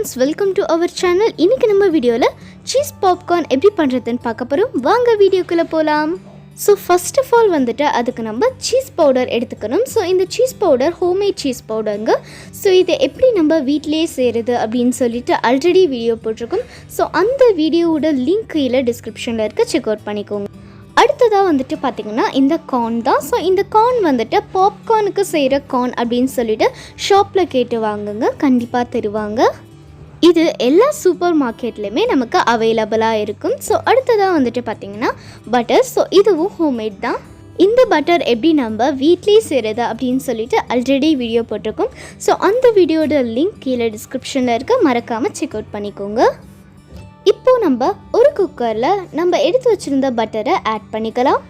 Friends, welcome to our channel. இன்றைக்கி நம்ம வீடியோவில் சீஸ் பாப்கார்ன் எப்படி பண்ணுறதுன்னு பார்க்க போகிறோம். வாங்க வீடியோக்குள்ளே போகலாம். ஸோ ஃபர்ஸ்ட் ஆஃப் ஆல் வந்துட்டு அதுக்கு நம்ம சீஸ் பவுடர் எடுத்துக்கணும். ஸோ இந்த சீஸ் பவுடர் ஹோம்மேட் சீஸ் பவுடருங்க. ஸோ இதை எப்படி நம்ம வீட்டிலே செய்கிறது அப்படின்னு சொல்லிட்டு ஆல்ரெடி வீடியோ போட்டிருக்கோம். ஸோ அந்த வீடியோவோட லிங்க் கீழே டிஸ்கிரிப்ஷனில் இருக்க செக் அவுட் பண்ணிக்கோங்க. அடுத்ததாக வந்துட்டு பார்த்திங்கன்னா இந்த கார்ன் தான். ஸோ இந்த கார்ன் வந்துட்டு பாப்கார்னுக்கு செய்கிற கார்ன் அப்படின்னு சொல்லிட்டு ஷாப்பில் கேட்டு வாங்குங்க, கண்டிப்பாக தருவாங்க. இது எல்லா சூப்பர் மார்க்கெட்லேயுமே நமக்கு அவைலபிளாக இருக்கும். ஸோ அடுத்ததாக வந்துட்டு பார்த்திங்கன்னா பட்டர். ஸோ இதுவும் ஹோம்மேட் தான். இந்த பட்டர் எப்படி நம்ம வீட்லேயே செய்கிறது அப்படின்னு சொல்லிட்டு ஆல்ரெடி வீடியோ போட்டிருக்கோம். ஸோ அந்த வீடியோட லிங்க் கீழே டிஸ்கிரிப்ஷனில் இருக்க, மறக்காமல் செக் அவுட் பண்ணிக்கோங்க. இப்போது நம்ம ஒரு குக்கரில் நம்ம எடுத்து வச்சுருந்த பட்டரை ஆட் பண்ணிக்கலாம்.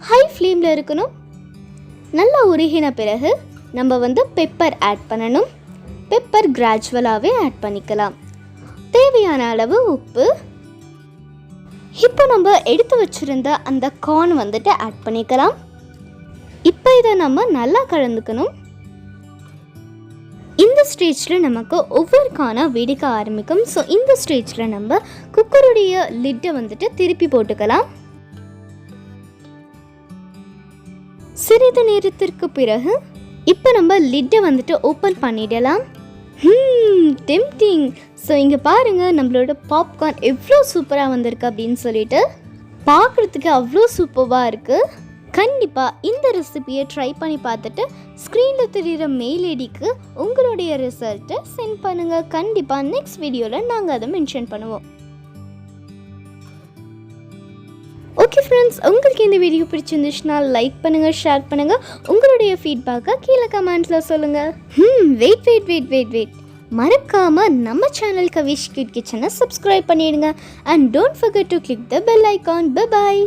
ஹை ஃப்ளேமில் இருக்கணும். நல்லா உருகின பிறகு நம்ம பெப்பர் ஆட் பண்ணணும். பெப்பர் கிராஜுவலாகவே ஆட் பண்ணிக்கலாம். தேவையான அளவு உப்பு. இப்போ நம்ம எடுத்து வச்சுருந்த அந்த கார்ன் ஆட் பண்ணிக்கலாம். இப்போ இதை நம்ம நல்லா கலந்துக்கணும். இந்த ஸ்டேஜில் நமக்கு ஒவ்வொரு கார்னாக வெடிக்க ஆரம்பிக்கும். ஸோ இந்த ஸ்டேஜில் நம்ம குக்கருடைய லிட்டை திருப்பி போட்டுக்கலாம். சிறிது நேரத்திற்கு பிறகு இப்போ நம்ம லிட்டை ஓப்பன் பண்ணிடலாம். டெம்ப்டிங். ஸோ இங்கே பாருங்கள், நம்மளோட பாப்கார்ன் எவ்வளோ சூப்பராக வந்திருக்கு அப்படின்னு சொல்லிட்டு பார்க்குறதுக்கு அவ்வளோ சூப்பராக இருக்குது. கண்டிப்பாக இந்த ரெசிபியை ட்ரை பண்ணி பார்த்துட்டு ஸ்க்ரீனில் தெரிகிற மெயில் ஐடிக்கு உங்களுடைய ரிசல்ட்டை சென்ட் பண்ணுங்கள். கண்டிப்பாக நெக்ஸ்ட் வீடியோவில் நாங்கள் அதை மென்ஷன் பண்ணுவோம். ஓகே ஃப்ரெண்ட்ஸ், உங்களுக்கு இந்த வீடியோ பிடிச்சிருந்துச்சுன்னா லைக் பண்ணுங்கள், ஷேர் பண்ணுங்கள். உங்களுடைய ஃபீட்பேக்கை கீழே கமெண்ட்ஸில் சொல்லுங்கள். வெயிட் மறக்காமல் நம்ம சேனல் கவிஷ் கிட் கிச்சனை சப்ஸ்கிரைப் பண்ணிடுங்க. And don't forget to click the bell icon. Bye bye.